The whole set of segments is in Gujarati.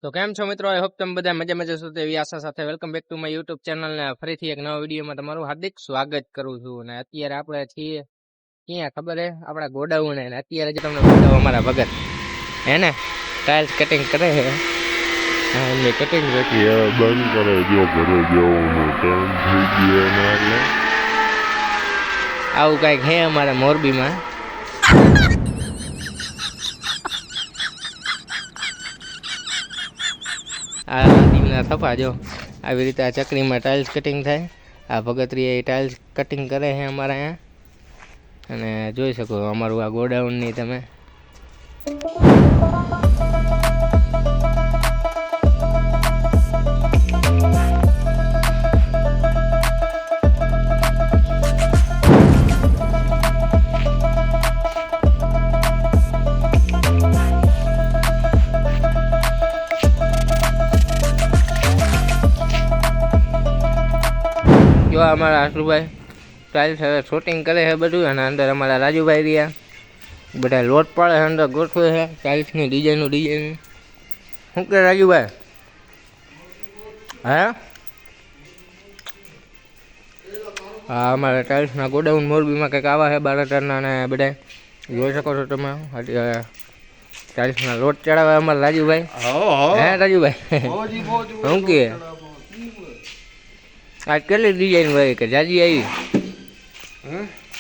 તો કેમ છો મિત્રો? આઈ હોપ તમે બધા મજા છો તેવી આશા સાથે welcome back to my YouTube channel ને ફરીથી એક નવા વિડીયોમાં તમારું હાર્દિક સ્વાગત કરું છું. અને અત્યારે આપણે છીએ ક્યાં ખબર હે? આપણા ગોડાઉન. ને અત્યારે જે તમને બતાવો અમારા ભગત હે ને ટાઇલ્સ કટિંગ કરે છે. હા, એમની કટિંગ બંધ કરે જો ઘરે જવાનું ટાઈમ થઈ ગયો ને એટલે આવું કાંઈક હે અમારા મોરબીમાં. આ દીવના થપા જો આવી રીતે આ ચકરીમાં ટાઇલ્સ કટિંગ થાય. આ ભગતરી એ ટાઇલ્સ કટિંગ કરે છે અમારા અહીંયા. અને જોઈ શકો અમારું આ ગોડાઉનની તમે. જો અમારા આશુભાઈ ટાઇલ્સ હવે શૂટિંગ કરે છે બધું. અને અંદર અમારા રાજુભાઈ રહ્યા બધા લોટ પાડે છે, અંદર ગોઠવે છે ટાઇલ્સની ડિઝાઇન. શું કે રાજુભાઈ? હા હા, અમારા ટાઇલ્સના ગોડાઉન મોરબીમાં કંઈક આવા છે બારાટાના. અને બધા જોઈ શકો છો તમે. ટાઇલ્સના લોટ ચડાવે અમારા રાજુભાઈ. હે રાજુભાઈ શું કે આજ કેટલી ડિઝાઇન હોય કે જાજી આવી?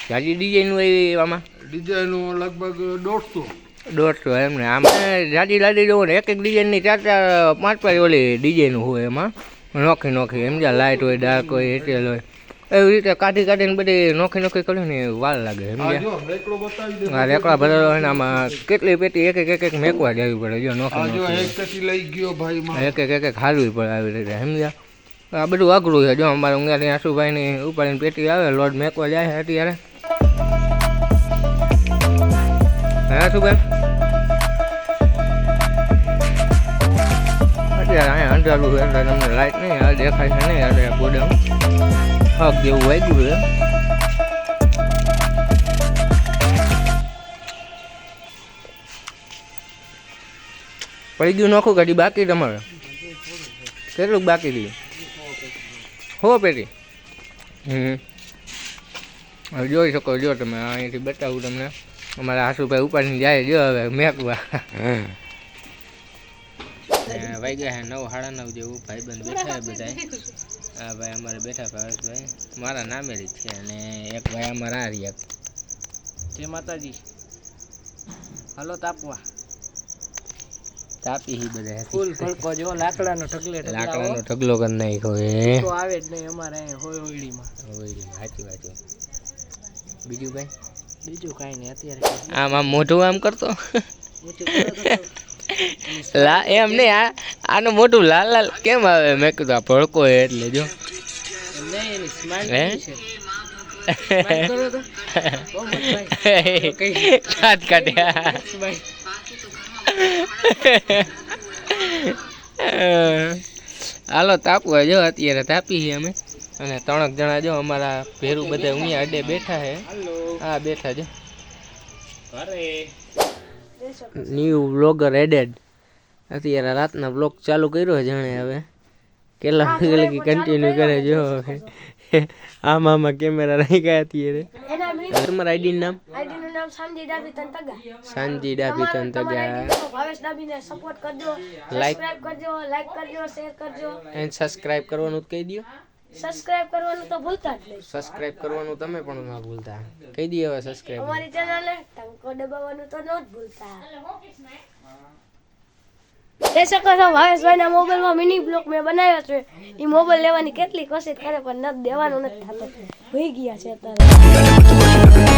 જાજી ડિઝાઇન હોય આમાં? ડિઝાઇનો લગભગ 150 એમને. આમાં જાજી લાદી જવું ને એક ડિઝાઇનની 4-5 ઓલી ડિઝાઇન હોય એમાં નોખી સમજ્યા. લાઇટ હોય, ડાર્ક હોય, એટેલ હોય, એવી રીતે કાઢીને બધી નોખી કર્યું ને વાર લાગે સમજ્યા. હા, રેકડા ભરેલો હોય ને આમાં કેટલી પેટી એક મેકવા જવી પડે. જો નોખી લઈ ગયો ભાઈ, એક હાલવી પડે આવી રીતે સમજ્યા. આ બધું અઘરું છે. જો અમારે ઊંઘાથી આશુભાઈની ઉપાડીને પેટી આવે લોડ મેકવા જાય છે અત્યારે. હા આશુભાઈ અત્યારે અહીંયા અંધારું છે એટલે તમને લાઈટ નહીં દેખાય છે નહીં. એટલે ગોડાઉન હક જેવું વાગ્યું છે. પડી ગયું નોખું ગાડી બાકી તમારે? કેટલું બાકી રહ્યું? 100 પેટી. હવે જોઈ શકો જો તમે. અહીંથી બતાવું તમને. અમારા આશુભાઈ ઉપાડીને જાય જો હવે મેકવા. વાગ્યા છે 9, 9:30 જેવું. ભાઈબંધ બેઠા બધા. હા ભાઈ અમારે બેઠા ભાવેશભાઈ મારા નામે જ છે. અને એક ભાઈ અમારા આ રહ્યા. જય માતાજી. હાલો તાપવા. તાપી હી બધા ફૂલ ભડકો જો લાકડાનો ઢગલો કરી નાખ્યો એ તો આવે જ નહીં અમારે હોળીમાં. સાચી વાત છે. બીજું કાંઈ નહીં અત્યારે. આમ મોઢું આમ કરતો એમ નહીં. આનું મોઢું લાલ કેમ આવે? મેં કીધું આ ભડકો એટલે જો દાંત કાઢ્યા. હાલો તાપવા જો અત્યારે તાપી છીએ અમે. અને 3 જણા જો અમારા ભેરું બધા અહીંયા અડે બેઠા છે. હા બેઠા જો. New vlogger added. અત્યારે રાતના વ્લોગ ચાલુ કર્યો જાણે હવે કેટલા વાગે લગી કન્ટિન્યુ કરે જો. આમાં કેમેરા રાખ્યા અત્યારે. તમારા આઈડી નામ? સાંજી ડાભી તંતગા. લાઈક સબસ્ક્રાઇબ કરવાનું કહી દો. સબસ્ક્રાઇબ કરવાનું તો ભૂલતા જ નહીં. સબસ્ક્રાઇબ કરવાનું તમે પણ ના ભૂલતા. કહી દઈએ હવે સબસ્ક્રાઇબ. અમારી ચેનલને ટંકો દબાવવાનું તો ન જ ભૂલતા. જોઈ શકો છો ભાવેશભાઈના મોબાઈલમાં મિની બ્લોક મેં બનાવ્યો છે. એ મોબાઈલ લેવાની કેટલી કોશિશ કરે પણ નથી દેવાનું નથી થતું. ભૂઈ ગયા છે અત્યારે.